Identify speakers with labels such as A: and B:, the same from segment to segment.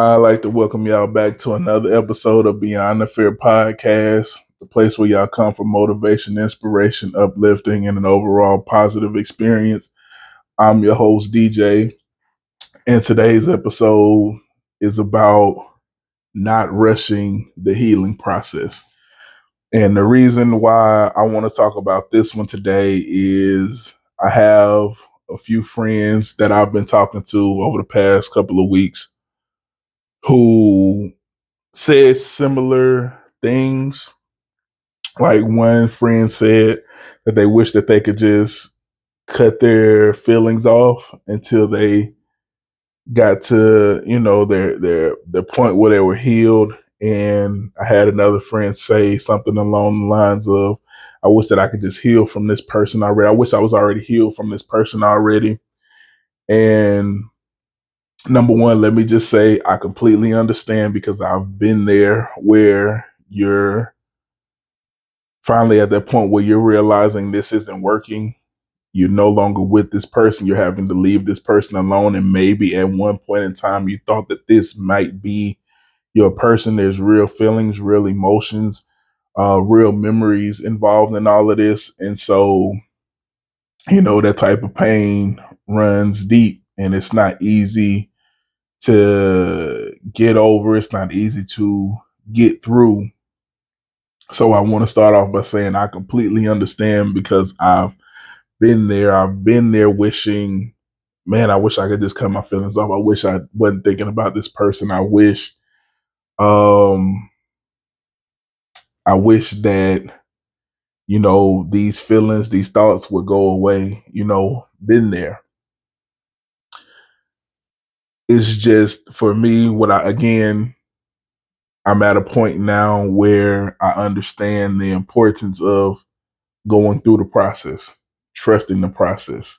A: I'd like to welcome y'all back to another episode of Beyond the Fear podcast, the place where y'all come for motivation, inspiration, uplifting, and an overall positive experience. I'm your host, DJ, and today's episode is about not rushing the healing process. And the reason why I want to talk about this one today is I have a few friends that I've been talking to over the past couple of weeks who said similar things. Like one friend said that they wish that they could just cut their feelings off until they got to, their point where they were healed. And I had another friend say something along the lines of, I wish that I could just heal from this person already. I wish I was already healed from this person already. And number one, let me just say I completely understand because I've been there where you're finally at that point where you're realizing this isn't working. You're no longer with this person. You're having to leave this person alone. And maybe at one point in time, you thought that this might be your person. There's real feelings, real emotions, real memories involved in all of this. And so, that type of pain runs deep and it's not easy to get over. It's not easy to get through. So I want to start off by saying I completely understand because I've been there. I've been there wishing, man, I wish I could just cut my feelings off. I wish I wasn't thinking about this person. Um I wish that, these feelings, these thoughts would go away, been there. It's just for me what I'm at a point now where I understand the importance of going through the process, trusting the process.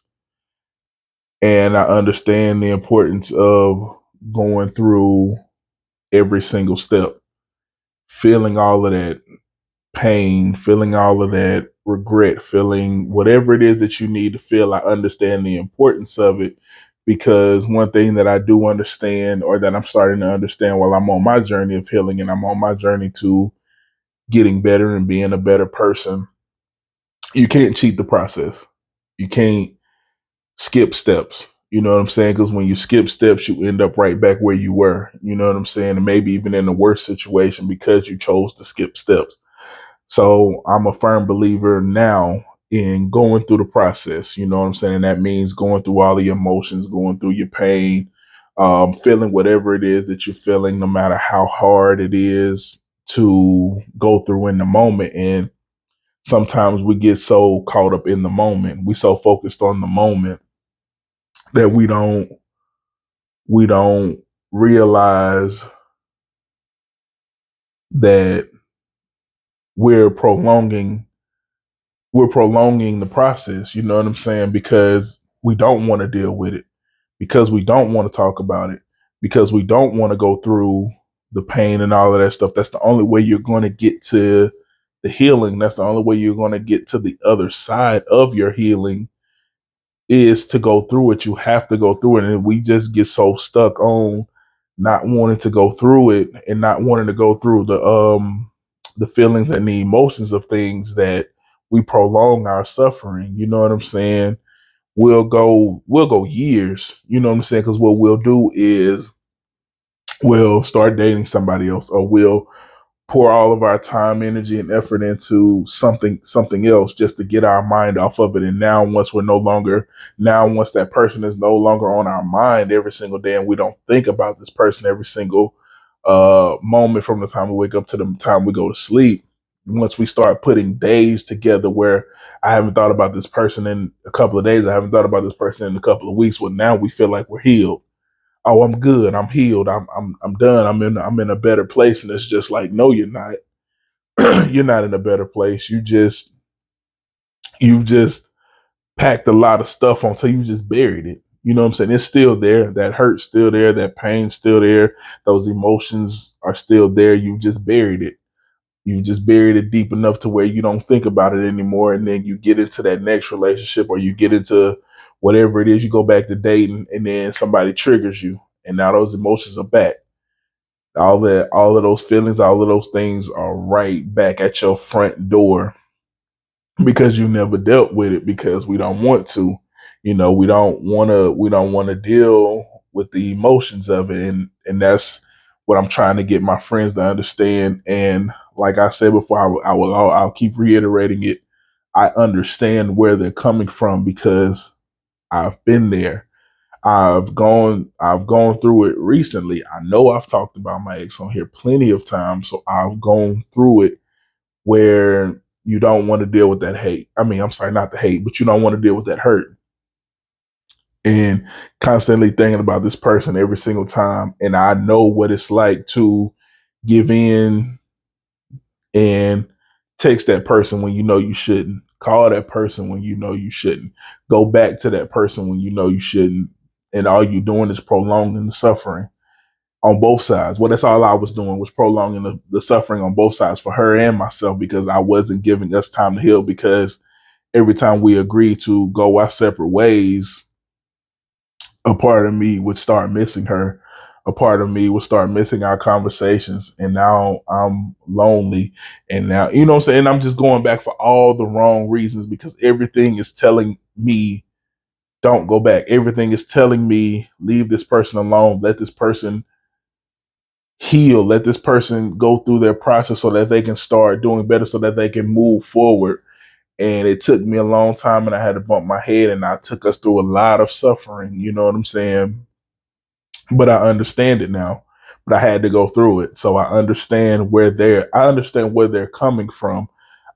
A: And I understand the importance of going through every single step, feeling all of that pain, feeling all of that regret, feeling whatever it is that you need to feel. I understand the importance of it because one thing that I do understand, or that I'm starting to understand while I'm on my journey of healing and I'm on my journey to getting better and being a better person, you can't cheat the process. You can't skip steps. You know what I'm saying? Because when you skip steps, you end up right back where you were. You know what I'm saying? And maybe even in a worse situation because you chose to skip steps. So I'm a firm believer now in going through the process. You know what I'm saying? That means going through all the emotions, going through your pain, feeling whatever it is that you're feeling, no matter how hard it is to go through in the moment. And sometimes we get so caught up in the moment. We so focused on the moment that we don't realize that we're prolonging we're prolonging the process, you know what I'm saying? Because we don't want to deal with it, because we don't want to talk about it, because we don't want to go through the pain and all of that stuff. That's the only way you're going to get to the healing. That's the only way you're going to get to the other side of your healing is to go through it. You have to go through it. And we just get so stuck on not wanting to go through it and not wanting to go through the feelings and the emotions of things that we prolong our suffering. You know what I'm saying? We'll go years, you know what I'm saying? Because what we'll do is we'll start dating somebody else, or we'll pour all of our time, energy, and effort into something else just to get our mind off of it. And now once that person is no longer on our mind every single day, and we don't think about this person every single moment from the time we wake up to the time we go to sleep. Once we start putting days together where I haven't thought about this person in a couple of days, I haven't thought about this person in a couple of weeks. Well, now we feel like we're healed. Oh, I'm good. I'm healed. I'm done. I'm in a better place. And it's just like, no, you're not. You're not in a better place. You've just packed a lot of stuff on, so you just buried it. You know what I'm saying? It's still there. That hurt's still there. That pain's still there. Those emotions are still there. You just buried it. You just buried it deep enough to where you don't think about it anymore. And then you get into that next relationship, or you get into whatever it is, you go back to dating, and then somebody triggers you. And now those emotions are back. all of those feelings, all of those things are right back at your front door because you never dealt with it because we don't want to. We don't want to deal with the emotions of it, and that's what I'm trying to get my friends to understand. And like I said before, I'll keep reiterating it. I understand where they're coming from because I've been there. I've gone through it recently. I know I've talked about my ex on here plenty of times, so I've gone through it where you don't want to deal with that hate. I mean, I'm sorry, not the hate, but you don't want to deal with that hurt. And constantly thinking about this person every single time. And I know what it's like to give in and text that person when you know you shouldn't. Call that person when you know you shouldn't. Go back to that person when you know you shouldn't. And all you doing is prolonging the suffering on both sides. Well, that's all I was doing was prolonging the suffering on both sides for her and myself because I wasn't giving us time to heal because every time we agreed to go our separate ways, a part of me would start missing her. A part of me would start missing our conversations. And now I'm lonely. And now, you know what I'm saying? I'm just going back for all the wrong reasons because everything is telling me don't go back. Everything is telling me leave this person alone. Let this person heal. Let this person go through their process so that they can start doing better, so that they can move forward. And it took me a long time and I had to bump my head and I took us through a lot of suffering. You know what I'm saying? But I understand it now. But I had to go through it. So I understand where they're coming from.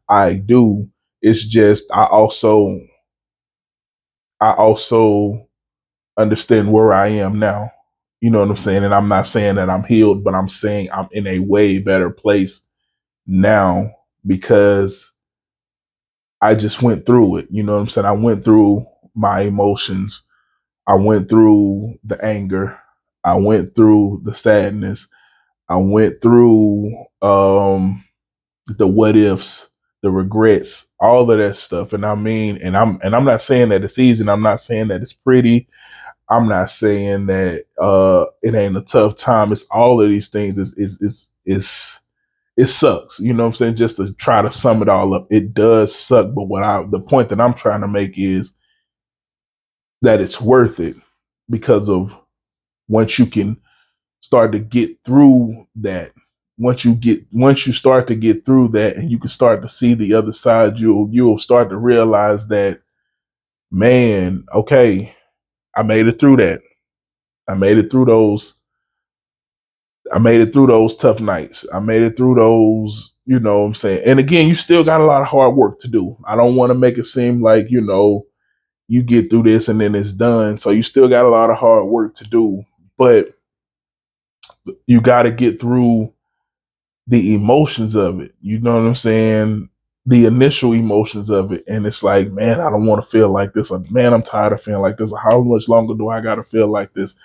A: I do. It's just I also understand where I am now. You know what I'm saying? And I'm not saying that I'm healed, but I'm saying I'm in a way better place now because I just went through it. You know what I'm saying? I went through my emotions. I went through the anger. I went through the sadness. I went through the what ifs, the regrets, all of that stuff. And I mean, and I'm not saying that it's easy. And I'm not saying that it's pretty. I'm not saying that it ain't a tough time. It's all of these things. Is it sucks. You know what I'm saying? Just to try to sum it all up, it does suck. But the point that I'm trying to make is that it's worth it because of once you can start to get through that. Once you start to get through that and you can start to see the other side, you'll start to realize that, man, okay, I made it through that. I made it through those I made it through those tough nights. I made it through those, you know what I'm saying? And again, you still got a lot of hard work to do. I don't want to make it seem like, you get through this and then it's done. So you still got a lot of hard work to do, but you got to get through the emotions of it. You know what I'm saying? The initial emotions of it. And it's like, man, I don't want to feel like this. Or, man, I'm tired of feeling like this. Or, how much longer do I got to feel like this?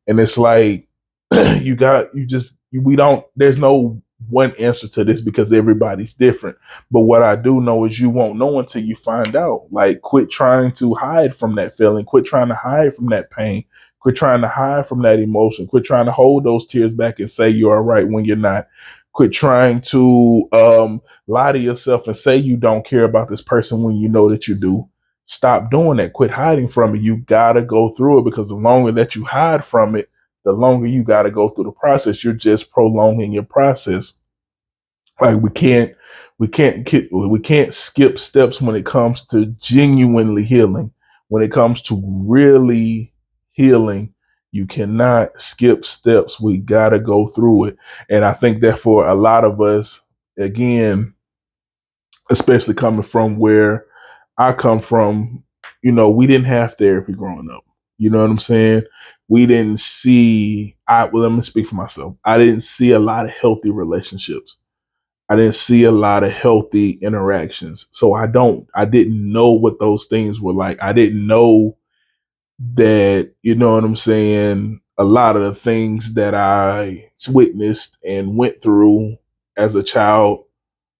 A: And it's like, we don't, there's no one answer to this because everybody's different. But what I do know is you won't know until you find out. Like, quit trying to hide from that feeling, quit trying to hide from that pain, quit trying to hide from that emotion, quit trying to hold those tears back and say you're all right when you're not. Quit trying to lie to yourself and say you don't care about this person when you know that you do. Stop doing that. Quit hiding from it. You gotta go through it because the longer that you hide from it, the longer you got to go through the process. You're just prolonging your process. Like we can't skip steps when it comes to genuinely healing. When it comes to really healing, you cannot skip steps. We got to go through it. And I think that for a lot of us, again, especially coming from where I come from, we didn't have therapy growing up. You know what I'm saying? We didn't see, well, let me speak for myself. I didn't see a lot of healthy relationships. I didn't see a lot of healthy interactions. So I didn't know what those things were like. I didn't know that, you know what I'm saying? A lot of the things that I witnessed and went through as a child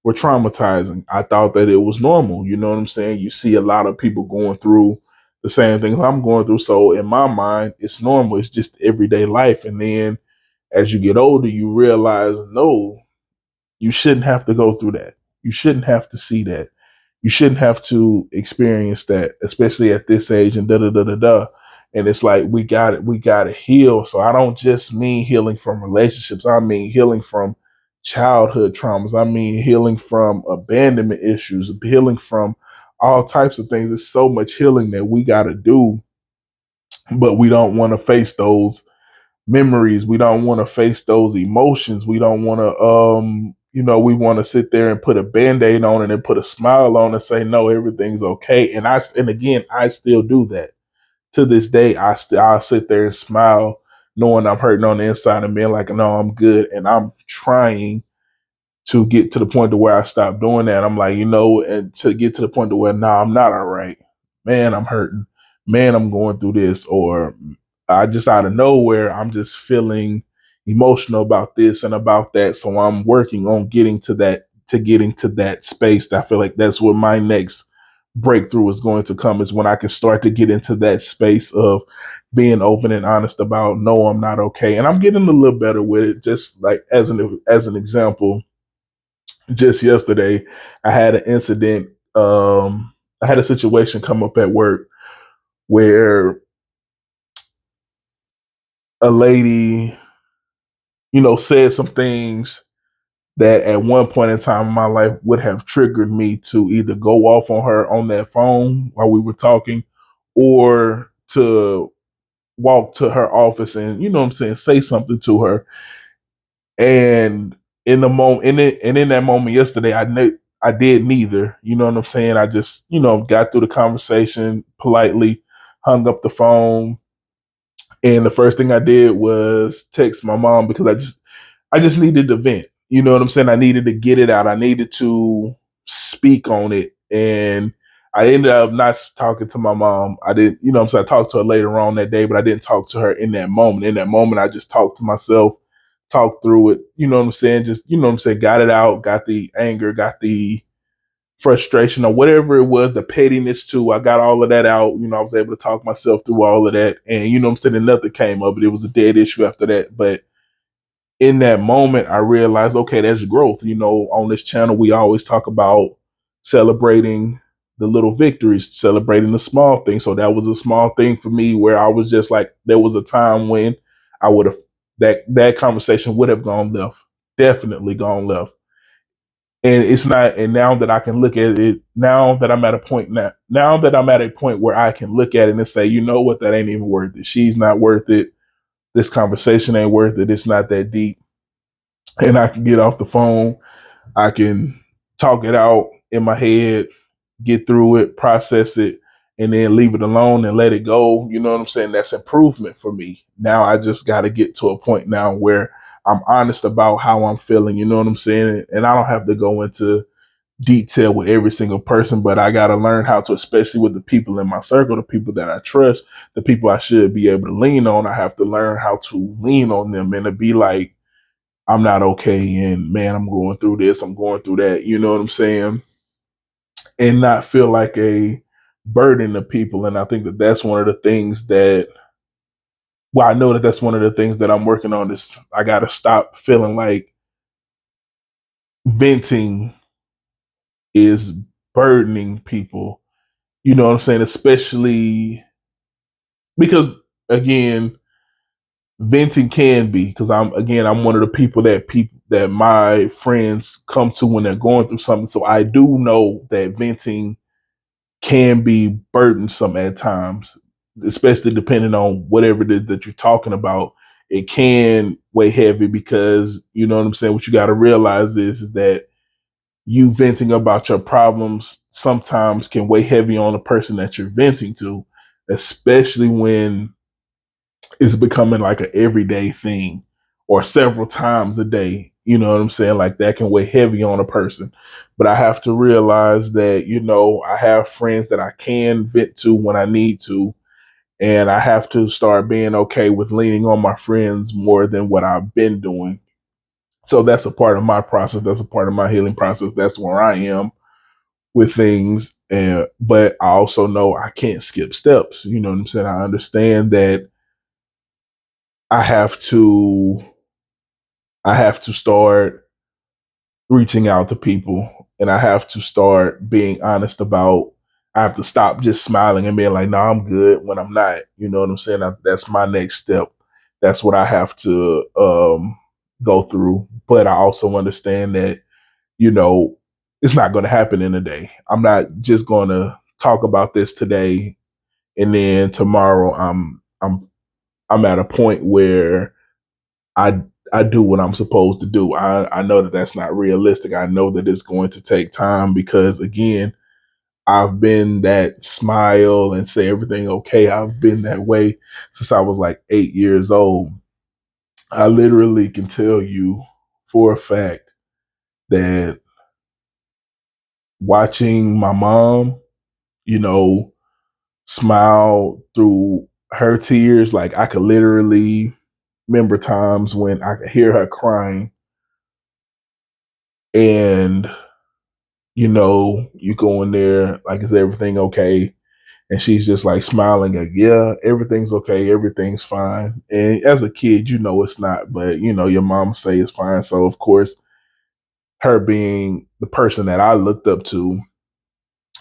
A: were traumatizing. I thought that it was normal. You know what I'm saying? You see a lot of people going through the same things I'm going through. So in my mind, it's normal. It's just everyday life. And then As you get older, you realize, no, you shouldn't have to go through that. You shouldn't have to see that. You shouldn't have to experience that, especially at this age and da da da da da. And it's like we got to heal. So I don't just mean healing from relationships. I mean healing from childhood traumas. I mean healing from abandonment issues, healing from all types of things. There's so much healing that we got to do, but we don't want to face those memories. We don't want to face those emotions. We don't want to we want to sit there and put a band-aid on it and put a smile on and say no, everything's okay. And again, I still do that to this day. I'll sit there and smile knowing I'm hurting on the inside and being like, no, I'm good. And I'm trying to get to the point to where I stop doing that. I'm like, and to get to the point to where, nah, I'm not all right. Man, I'm hurting. Man, I'm going through this. Or I just out of nowhere, I'm just feeling emotional about this and about that. So I'm working on getting to that space. That I feel like that's where my next breakthrough is going to come, is when I can start to get into that space of being open and honest about, no, I'm not okay. And I'm getting a little better with it. Just like as an example, just yesterday, I had an incident. I had a situation come up at work where a lady, said some things that at one point in time in my life would have triggered me to either go off on her on that phone while we were talking, or to walk to her office and, say something to her. And in the moment, in that moment yesterday, I did neither. You know what I'm saying? I just, got through the conversation politely, hung up the phone, and the first thing I did was text my mom, because I just needed to vent. You know what I'm saying? I needed to get it out. I needed to speak on it. And I ended up not talking to my mom. I didn't, what I'm saying? I talked to her later on that day, but I didn't talk to her in that moment. In that moment, I just talked to myself, talked through it. You know what I'm saying? Just, got it out, got the anger, got the frustration or whatever it was, the pettiness too. I got all of that out. I was able to talk myself through all of that. And, I'm saying? And nothing came of it. It was a dead issue after that. But in that moment, I realized, okay, there's growth. On this channel, we always talk about celebrating the little victories, celebrating the small things. So that was a small thing for me, where I was just like, there was a time when I would have, that conversation would have gone left, definitely gone left. And it's not, and now that I can look at it, now that I'm at a point where I can look at it and say, you know what, that ain't even worth it. She's not worth it. This conversation ain't worth it. It's not that deep. And I can get off the phone. I can talk it out in my head, get through it, process it, and then leave it alone and let it go. You know what I'm saying? That's improvement for me. Now I just got to get to a point now where I'm honest about how I'm feeling. You know what I'm saying? And I don't have to go into detail with every single person, but I got to learn how to, especially with the people in my circle, the people that I trust, the people I should be able to lean on. I have to learn how to lean on them and to be like, I'm not okay. And man, I'm going through this, I'm going through that. You know what I'm saying? And not feel like a burden to people. And I think that that's one of the things that, well, I know that that's one of the things that I'm working on, is I got to stop feeling like venting is burdening people. You know what I'm saying? Especially because, again, venting can be, because I'm one of the people that my friends come to when they're going through something. So I do know that venting can be burdensome at times, especially depending on whatever it is that you're talking about. It can weigh heavy, because you know what I'm saying. What you got to realize is that you venting about your problems sometimes can weigh heavy on the person that you're venting to, especially when it's becoming like an everyday thing or several times a day. You know what I'm saying? Like that can weigh heavy on a person. But I have to realize that, I have friends that I can vent to when I need to. And I have to start being okay with leaning on my friends more than what I've been doing. So that's a part of my process. That's a part of my healing process. That's where I am with things. But I also know I can't skip steps. You know what I'm saying? I understand that I have to. I have to start reaching out to people, and I have to start being honest about. I have to stop just smiling and being like, "No, I'm good," when I'm not. You know what I'm saying? That's my next step. That's what I have to go through. But I also understand that, you know, it's not going to happen in a day. I'm not just going to talk about this today and then tomorrow I'm at a point where I I do what I'm supposed to do. I know that that's not realistic. I know that it's going to take time because, again, I've been that smile and say everything okay. I've been that way since I was like 8 years old. I literally can tell you for a fact that watching my mom, you know, smile through her tears, like I could literally remember times when I could hear her crying, and you go in there, like, is everything okay? And she's just like smiling, like, yeah, everything's okay, everything's fine. And as a kid, it's not, but your mom say it's fine. So of course, her being the person that I looked up to,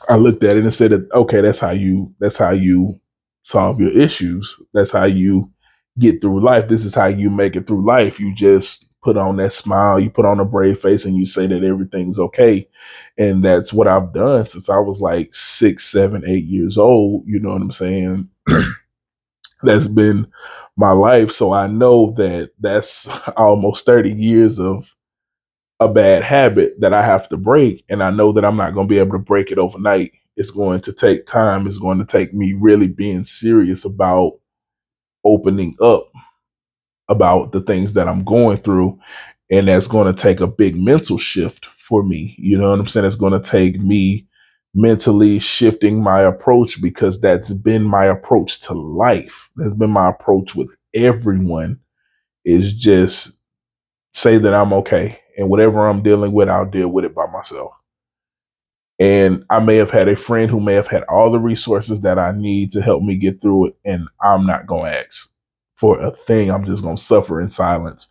A: I looked at it and said, okay, that's how you solve your issues. That's how you get through life. This is how you make it through life. You just put on that smile, you put on a brave face, and you say that everything's okay. And that's what I've done since I was like 6, 7, 8 years old. You know what I'm saying? That's been my life. So I know that that's almost 30 years of a bad habit that I have to break. And I know that I'm not going to be able to break it overnight. It's going to take time. It's going to take me really being serious about opening up about the things that I'm going through. And that's going to take a big mental shift for me. You know what I'm saying? It's going to take me mentally shifting my approach, because that's been my approach to life. That's been my approach with everyone, is just say that I'm okay. And whatever I'm dealing with, I'll deal with it by myself. And I may have had a friend who may have had all the resources that I need to help me get through it. And I'm not going to ask for a thing. I'm just going to suffer in silence.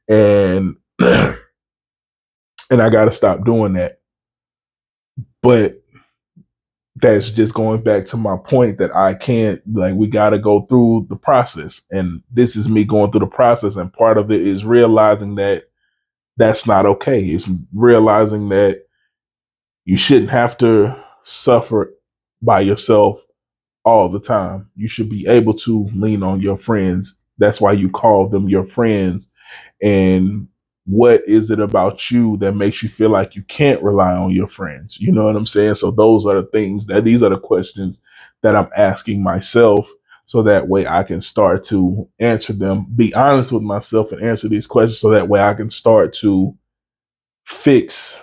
A: And, and I got to stop doing that. But that's just going back to my point that I can't, like, we got to go through the process. And this is me going through the process. And part of it is realizing that that's not okay. It's realizing that you shouldn't have to suffer by yourself all the time. You should be able to lean on your friends. That's why you call them your friends. And what is it about you that makes you feel like you can't rely on your friends? You know what I'm saying? So those are the things these are the questions that I'm asking myself, so that way I can start to answer them, be honest with myself and answer these questions, so that way I can start to fix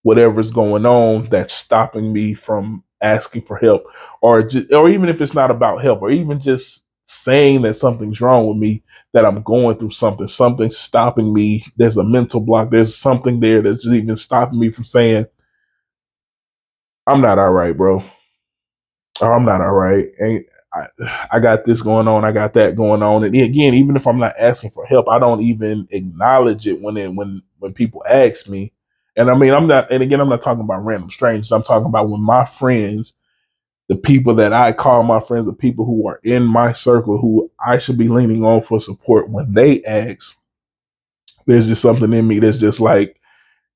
A: whatever's going on that's stopping me from asking for help, or even if it's not about help, or even just saying that something's wrong with me, that I'm going through something's stopping me. There's a mental block. There's something there that's even stopping me from saying, I'm not all right, bro. Or I'm not all right. And I got this going on. I got that going on. And again, even if I'm not asking for help, I don't even acknowledge it when people ask me. And I mean, I'm not. And again, I'm not talking about random strangers. I'm talking about when my friends, the people that I call my friends, the people who are in my circle, who I should be leaning on for support, when they ask, there's just something in me that's just like,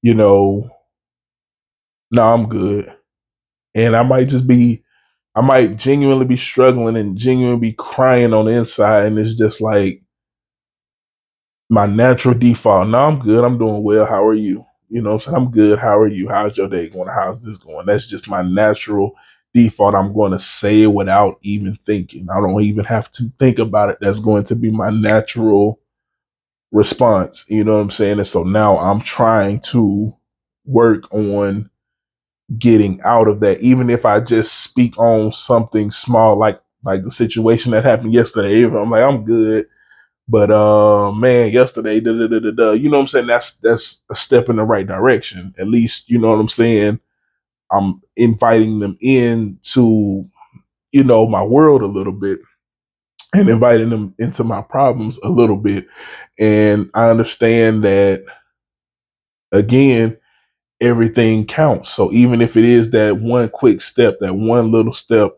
A: you know, no, I'm good. And I might genuinely be struggling and genuinely be crying on the inside. And it's just like my natural default. No, I'm good. I'm doing well. How are you? You know what I'm saying? I'm good. How are you? How's your day going? How's this going? That's just my natural default. I'm going to say it without even thinking. I don't even have to think about it. That's going to be my natural response. You know what I'm saying? And so now I'm trying to work on getting out of that, even if I just speak on something small, like the situation that happened yesterday. I'm like, I'm good, but man, yesterday, da, da, da, da, da, you know what I'm saying? That's a step in the right direction. At least, you know what I'm saying? I'm inviting them in to, my world a little bit. and inviting them into my problems a little bit. And I understand that, again, everything counts. So even if it is that one quick step, that one little step,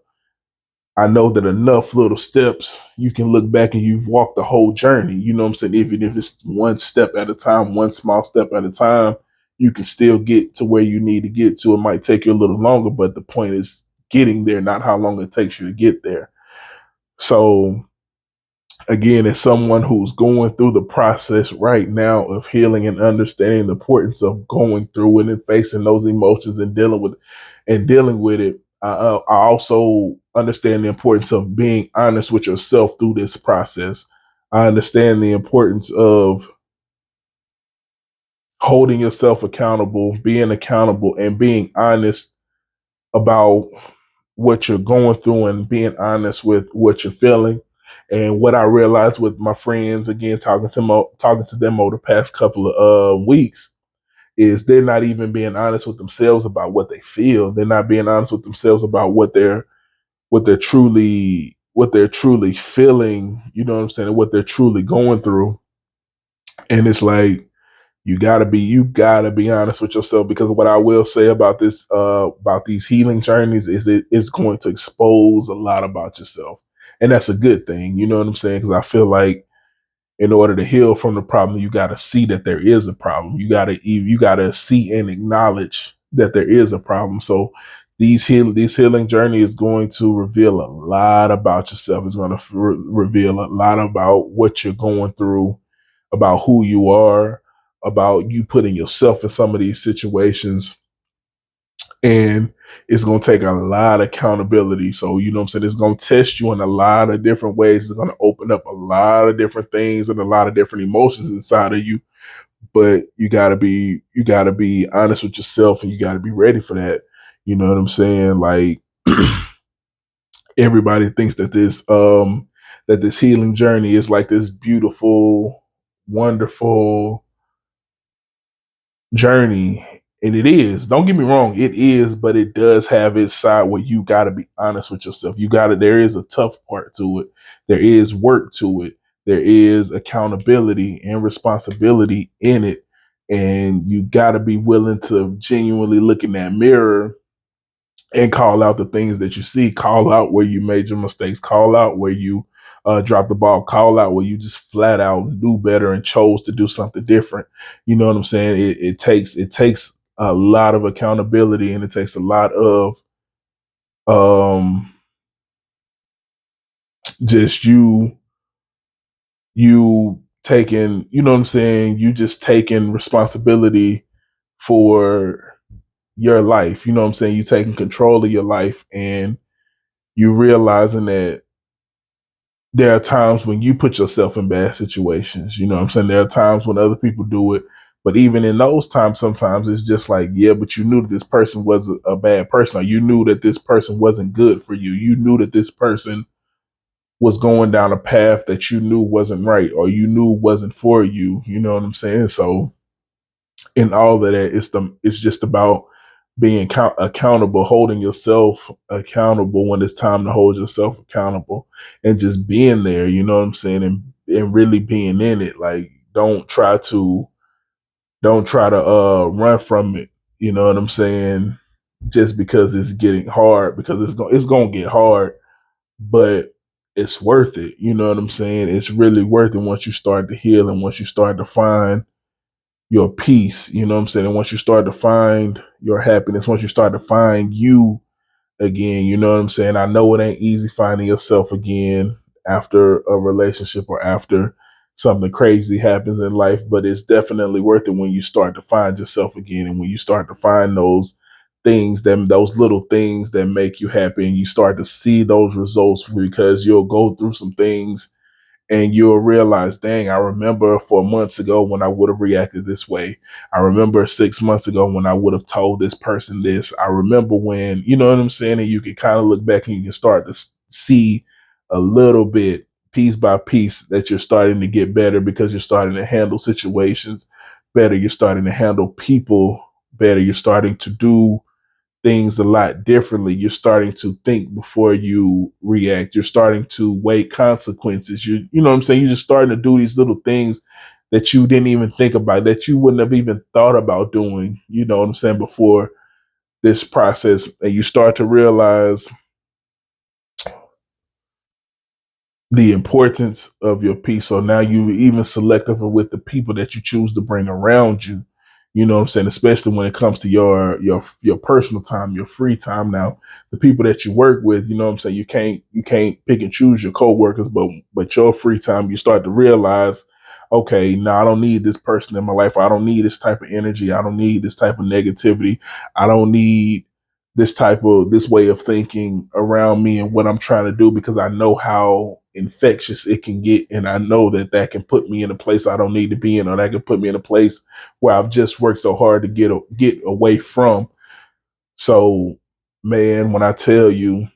A: I know that enough little steps, you can look back and you've walked the whole journey. You know what I'm saying? Even if it's one step at a time, one small step at a time, you can still get to where you need to get to. It might take you a little longer, but the point is getting there, not how long it takes you to get there. So again, as someone who's going through the process right now of healing and understanding the importance of going through it and facing those emotions and dealing with it, I also understand the importance of being honest with yourself through this process. I understand the importance of holding yourself accountable, being accountable, and being honest about what you're going through and being honest with what you're feeling. And what I realized with my friends, again, talking to them over the past couple of weeks, is they're not even being honest with themselves about what they feel. They're not being honest with themselves about what they're truly feeling. You know what I'm saying? And what they're truly going through. And it's like, you gotta be honest with yourself, because what I will say about this about these healing journeys is it's going to expose a lot about yourself, and that's a good thing. You know what I'm saying? Because I feel like in order to heal from the problem, you got to see that there is a problem. You got to see and acknowledge that there is a problem. So these healing journey is going to reveal a lot about yourself. It's going to reveal a lot about what you're going through, about who you are, about you putting yourself in some of these situations. And it's going to take a lot of accountability. So, you know what I'm saying? It's going to test you in a lot of different ways. It's going to open up a lot of different things and a lot of different emotions inside of you. But you gotta be honest with yourself, and you gotta be ready for that. You know what I'm saying? Like, everybody thinks that this healing journey is like this beautiful, wonderful journey, and it is. Don't get me wrong, it is, but it does have its side where you got to be honest with yourself. There is a tough part to it. There is work to it. There is accountability and responsibility in it, and you got to be willing to genuinely look in that mirror and call out the things that you see. Call out where you made your mistakes. Call out where you dropped the ball. Call out where you just flat out knew better and chose to do something different. You know what I'm saying? It takes a lot of accountability, and it takes a lot of um, just you taking, you know what I'm saying? You just taking responsibility for your life. You know what I'm saying? You taking control of your life, and you realizing that there are times when you put yourself in bad situations. You know what I'm saying? There are times when other people do it. But even in those times, sometimes it's just like, yeah, but you knew that this person was a bad person, or you knew that this person wasn't good for you. You knew that this person was going down a path that you knew wasn't right, or you knew wasn't for you. You know what I'm saying? So in all of that, it's just about being accountable, holding yourself accountable when it's time to hold yourself accountable, and just being there. You know what I'm saying? And really being in it. Like, don't try to run from it. You know what I'm saying? Just because it's getting hard, because it's gonna get hard, but it's worth it. You know what I'm saying? It's really worth it once you start to heal, and once you start to find your peace. You know what I'm saying? And once you start to find your happiness, once you start to find you again, you know what I'm saying? I know it ain't easy finding yourself again after a relationship or after something crazy happens in life, but it's definitely worth it when you start to find yourself again, and when you start to find those little things that make you happy, and you start to see those results, because you'll go through some things and you'll realize, dang, I remember 4 months ago when I would have reacted this way. I remember 6 months ago when I would have told this person this. I remember when, you know what I'm saying? And you can kind of look back and you can start to see a little bit, piece by piece, that you're starting to get better, because you're starting to handle situations better. You're starting to handle people better. You're starting to do things a lot differently. You're starting to think before you react. You're starting to weigh consequences. You know what I'm saying? You're just starting to do these little things that you didn't even think about, that you wouldn't have even thought about doing, you know what I'm saying, before this process. And you start to realize the importance of your peace. So now you even selective with the people that you choose to bring around you. You know what I'm saying? Especially when it comes to your personal time, your free time. Now, the people that you work with, you know what I'm saying, you can't pick and choose your coworkers, but your free time, you start to realize, okay, no, I don't need this person in my life. I don't need this type of energy. I don't need this type of negativity. I don't need this way of thinking around me and what I'm trying to do, because I know how infectious it can get, and I know that that can put me in a place I don't need to be in, or that can put me in a place where I've just worked so hard to get away from. So, man, when I tell you,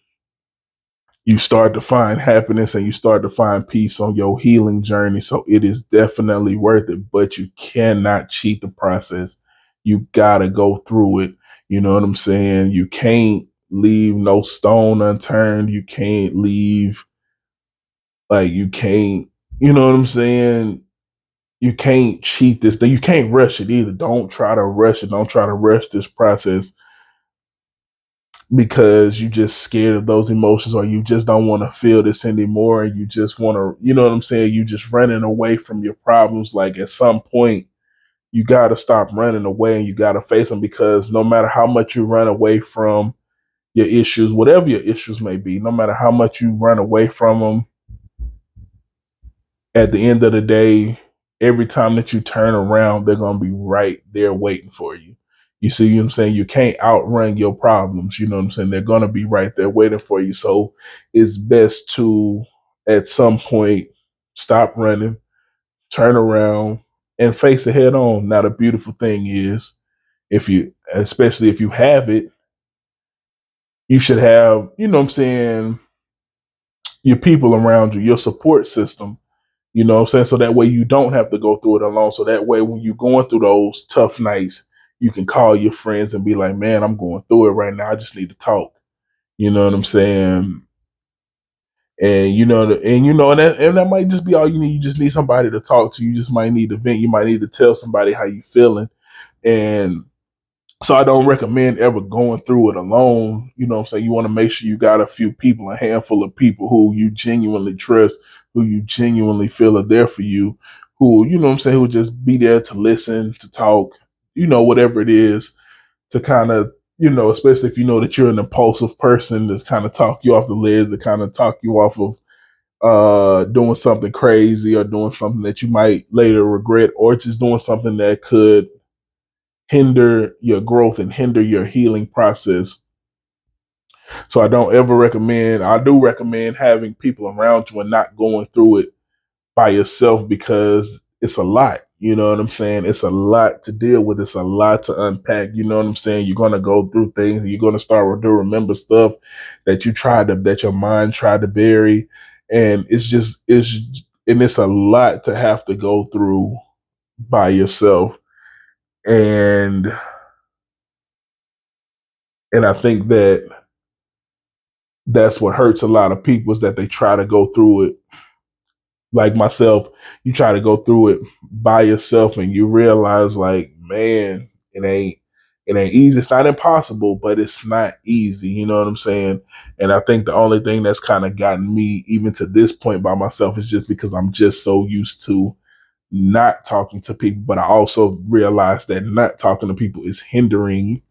A: you start to find happiness and you start to find peace on your healing journey. So it is definitely worth it, but you cannot cheat the process. You gotta go through it. You know what I'm saying? You can't leave no stone unturned. You can't leave, like, you can't, you know what I'm saying? You can't cheat this thing. You can't rush it either. Don't try to rush it. Don't try to rush this process because you just scared of those emotions, or you just don't want to feel this anymore, and you just want to, you know what I'm saying, you just running away from your problems. Like, at some point you got to stop running away and you got to face them, because no matter how much you run away from your issues, whatever your issues may be, no matter how much you run away from them, at the end of the day, every time that you turn around, they're going to be right there waiting for you. You see what I'm saying? You can't outrun your problems. You know what I'm saying? They're going to be right there waiting for you. So it's best to, at some point, stop running, turn around, and face it head on. Now, the beautiful thing is, especially if you have it, you should have, you know what I'm saying, your people around you, your support system. You know what I'm saying? So that way you don't have to go through it alone. So that way, when you're going through those tough nights, you can call your friends and be like, man, I'm going through it right now. I just need to talk. You know what I'm saying? And and that might just be all you need. You just need somebody to talk to. You just might need to vent. You might need to tell somebody how you feeling. And so I don't recommend ever going through it alone. You know what I'm saying? You want to make sure you got a few people, a handful of people who you genuinely trust, who you genuinely feel are there for you, who, you know what I'm saying, who just be there to listen, to talk, whatever it is, to kind of, especially if you know that you're an impulsive person, to kind of talk you off the ledge, to kind of talk you off of doing something crazy, or doing something that you might later regret, or just doing something that could hinder your growth and hinder your healing process. So I do recommend having people around you and not going through it by yourself, because it's a lot. You know what I'm saying? It's a lot to deal with. It's a lot to unpack. You know what I'm saying? You're going to go through things, and you're going to start to remember stuff that your mind tried to bury. And it's a lot to have to go through by yourself. And I think that's what hurts a lot of people, is that they try to go through it, like myself. You try to go through it by yourself, and you realize, like, man, it ain't easy. It's not impossible, but it's not easy. You know what I'm saying? And I think the only thing that's kind of gotten me even to this point by myself is just because I'm just so used to not talking to people. But I also realize that not talking to people is hindering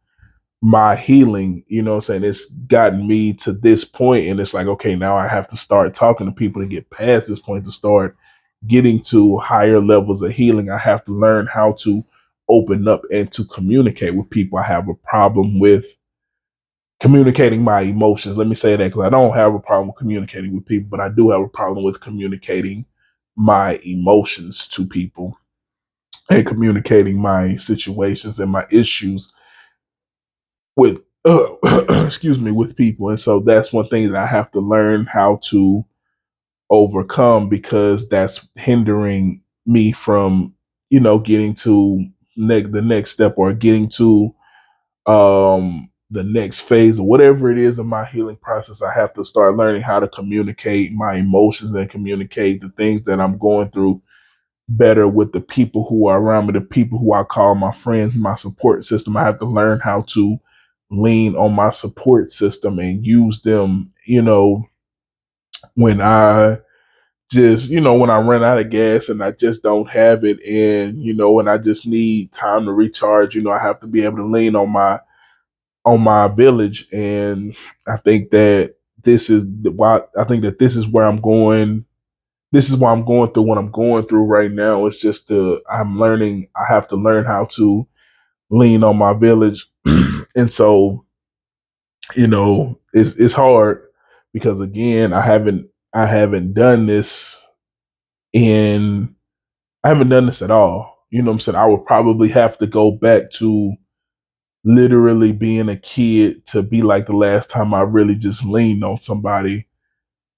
A: my healing. You know what I'm saying? It's gotten me to this point, and it's like, okay, now I have to start talking to people to get past this point, to start getting to higher levels of healing. I have to learn how to open up and to communicate with people. I have a problem with communicating my emotions. Let me say that, because I don't have a problem with communicating with people, but I do have a problem with communicating my emotions to people, and communicating my situations and my issues with excuse me, with people. And so that's one thing that I have to learn how to overcome, because that's hindering me from, getting to the next step, or getting to the next phase or whatever it is in my healing process, I have to start learning how to communicate my emotions and communicate the things that I'm going through better with the people who are around me, the people who I call my friends, my support system. I have to learn how to lean on my support system and use them, when I when I run out of gas and I just don't have it, and and I just need time to recharge, I have to be able to lean on my village. And I think that this is where I'm going. This is why I'm going through what I'm going through right now. It's just I have to learn how to lean on my village. And so, it's hard because again, I haven't done this in I haven't done this at all. You know what I'm saying? I would probably have to go back to literally being a kid to be like the last time I really just leaned on somebody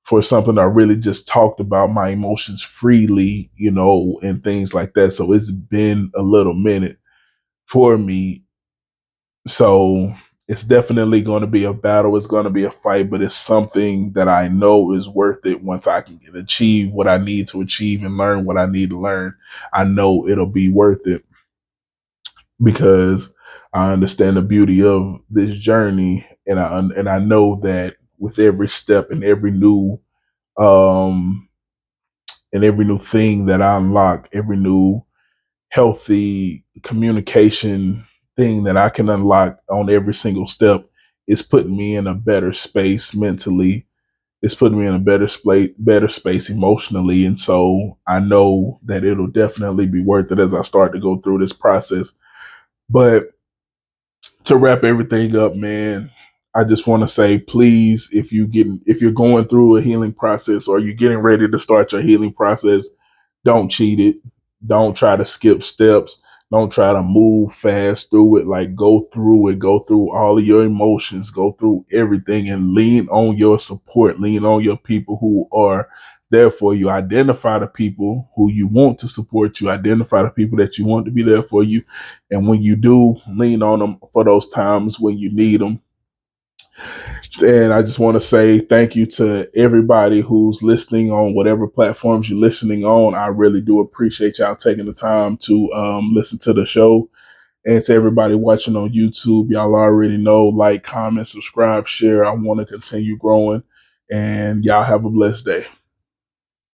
A: for something. I really just talked about my emotions freely, and things like that. So it's been a little minute for me. So it's definitely going to be a battle. It's going to be a fight, but it's something that I know is worth it once I can achieve what I need to achieve and learn what I need to learn. I know it'll be worth it because I understand the beauty of this journey, and I know that with every step um and every new thing that I unlock, every new healthy communication thing that I can unlock on every single step is putting me in a better space mentally. It's putting me in a better space emotionally. And so I know that it'll definitely be worth it as I start to go through this process. But to wrap everything up, man, I just want to say, please, if you're going through a healing process or you're getting ready to start your healing process, don't cheat it. Don't try to skip steps. Don't try to move fast through it. Like, go through it. Go through all of your emotions. Go through everything and lean on your support. Lean on your people who are there for you. Identify the people who you want to support you. Identify the people that you want to be there for you. And when you do, lean on them for those times when you need them. And I just want to say thank you to everybody who's listening on whatever platforms you're listening on. I really do appreciate y'all taking the time to listen to the show. And to everybody watching on YouTube, y'all already know, like, comment, subscribe, share. I want to continue growing. And y'all have a blessed day.